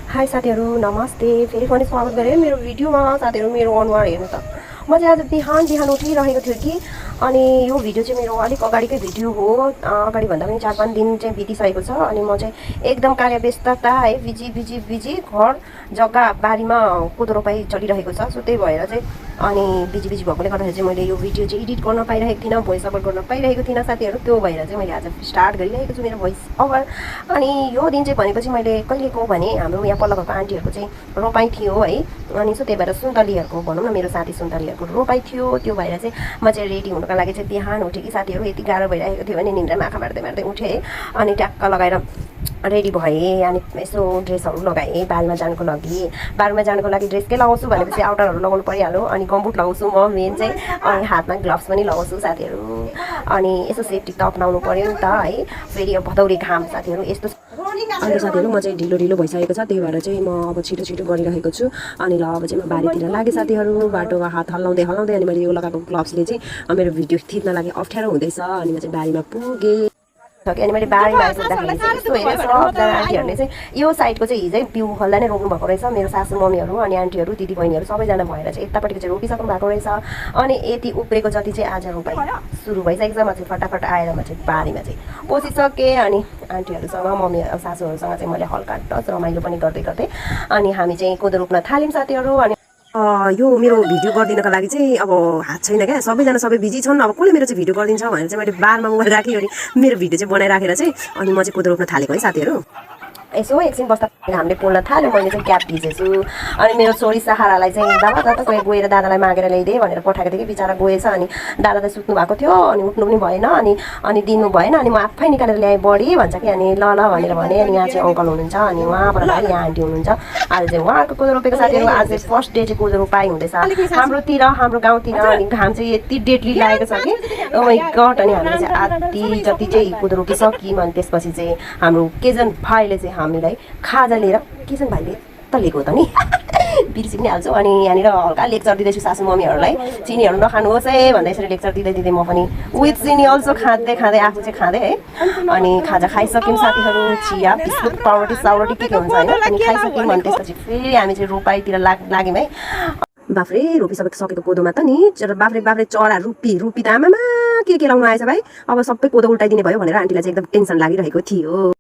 High साथीहरु नमस्ते फेरि पनि स्वागत गरे मेरो भिडियोमा साथीहरु मेरो अनुहार हेर्नु त म चाहिँ आज बिहान उठिरहेको थियो कि अनि यो भिडियो चाहिँ मेरो अलिक अगाडिकै भिडियो हो अगाडि भन्दा पनि 4-5 दिन चाहिँ बितिसकेको छ अनि म चाहिँ एकदम कार्य व्यस्तता है बिजी घर जग्गा बारीमा कोदो रोपाई चलिरहेको छ सो त्यही भएर चाहिँ अनि बिजी भएकोले गर्दाखेरि चाहिँ मैले यो भिडियो चाहिँ एडिट गर्न पाइरहेको थिइनँ भोइस ओभर गर्न पाइरहेको थिइनँ साथीहरु त्यो भएर चाहिँ मैले आज स्टार्ट गरिरहेको छु मेरो भोइस ओभर अनि यो दिन चाहिँ भनेपछि मैले कहिलेको भने हाम्रो यहाँ पल्लो घरको आन्टीहरुको चाहिँ रोपाई थियो है अनि सो त्यही भएर सुन्तलीहरुको भनौं न मेरो साथी सुन्तलीहरुको रोपाई थियो त्यो भएर चाहिँ म चाहिँ रेडी हुनको लागि चाहिँ बिहान उठे कि साथीहरु यति गाह्रो भइरहेको थियो भने निन्द्रामा आँखा मार्दै उठे है अनि ट्याक्क लगाएर रेडी भए अनि यसो ड्रेसहरु लगाए बारीमा जानको लागि ड्रेस के लगाउँछु भनेपछि आउटरहरु लगाउनु परिहाल्यो अनि गम्बुट लगाउँछु म मेन चाहिँ अनि हातमा ग्लोभ्स पनि लगाउँछु साथीहरु अनि यसो सेफ्टी त अपनाउनु पर्यो नि त है फेरि अब भदौरे घाम साथीहरु यस्तो अन्त साथीहरु म चाहिँ ढिलो भइसकेको छ त्यही भएर चाहिँ म अब छिटो गरिरहेको छु अनि ल अब चाहिँ म बारीतिर लागे साथीहरु बाटोमा हात हल्लाउँदै अनि मैले यो लगाएको ग्लोभ्सले चाहिँ मेरो भिडियो खिच्न लागि अप्ठ्यारो हुँदैछ अनि म चाहिँ बारीमा पुगे अनि मैले बारीमा आइपुग्दाखेरि चाहिँ यस्तो हेरेँ सबजना आन्टीहरूले चाहिँ यो साइडको चाहिँ हिजै बिउ हल्दा नै रोप्नु भएको रहेछ मेरो सासू मम्मीहरू अनि आन्टीहरू दिदी बहिनीहरू सबैजना भएर चाहिँ यतापट्टिको चाहिँ रोपिसक्नु भएको रहेछ अनि यति उब्रेको जति चाहिँ आज रोपाइ सुरु भइसकेको छ म चाहिँ फटाफट आएर म चाहिँ बारीमा चाहिँ पसिसकेँ अनि आन्टीहरूसँग मम्मी सासूहरूसँग चाहिँ मैले हल्का टच रमाइलो पनि गर्दै अनि हामी चाहिँ कोदो रोप्न थाल्यौँ साथीहरू अनि यो मेरो भिडियो गरिदिनको लागि चाहिँ अब हात छैन क्या सबैजना सबै बिजी छन् अब कसले मेरो चाहिँ भिडियो गरिदिन्छ भनेर चाहिँ मैले बारमा मोबाइल राखेँ अनि मेरो भिडियो चाहिँ बनाइराखेर चाहिँ अनि म चाहिँ कोदो रोप्न थालेको है साथीहरू यसो एकछिन बस्दा हामीले पोल्न थाल्यो मैले चाहिँ क्याप भिजेछु अनि मेरो छोरी सहारालाई चाहिँ दादा गएर दादालाई मागेर ल्याइदे भनेर पठाएको थिएँ कि बिचरा गएछ अनि दादा त सुत्नु भएको थियो अनि उठ्नु पनि भएन अनि दिनु भएन अनि म आफै निकालेर ल्याएँ बढी भन्छ कि अनि ल भनेर भने अनि यहाँ चाहिँ अङ्कल हुनुहुन्छ अनि उहाँबाट यहाँ आन्टी हुनुहुन्छ आज चाहिँ उहाँको कोदो रोपेको साथीहरू आज चाहिँ फर्स्ट डे चाहिँ कोदो रोपाइ हुँदैछ हाम्रो गाउँतिर अनि घाम चाहिँ यति डेडली लागेको छ कि ओ माइ गड अनि हामीले चाहिँ आधी जति चाहिँ कोदो रोपिसक्यौँ अनि त्यसपछि चाहिँ हाम्रो केजन भाइले चाहिँ हामीलाई खाजा लिएर केजन भाइले त लिएको त नि बिर्सिनु नै हाल्छु अनि यहाँनिर हल्का लेक्चर दिँदैछु सासू मम्मीहरूलाई चिनीहरू नखानुहोस् है भन्दै यसरी लेक्चर दिँदै म पनि विथ चिनी अल्सो खाँदै आफू चाहिँ खाँदै है अनि खाजा खाइसक्यौँ साथीहरू चिया बिस्कुट पाउरोटी के हुन्छ होइन अनि खाइसक्यौँ अनि त्यसपछि फेरि हामी चाहिँ रोपाइतिर लाग्यौँ है बाफ्रे रोपिसकेको कोदोमा त नि बाफ्रे चरा रुपी त आमामा के लाउनु आएछ भाइ अब सबै कोदो उल्टाइदिने भयो भनेर आन्टीलाई चाहिँ एकदम टेन्सन लागिरहेको थियो।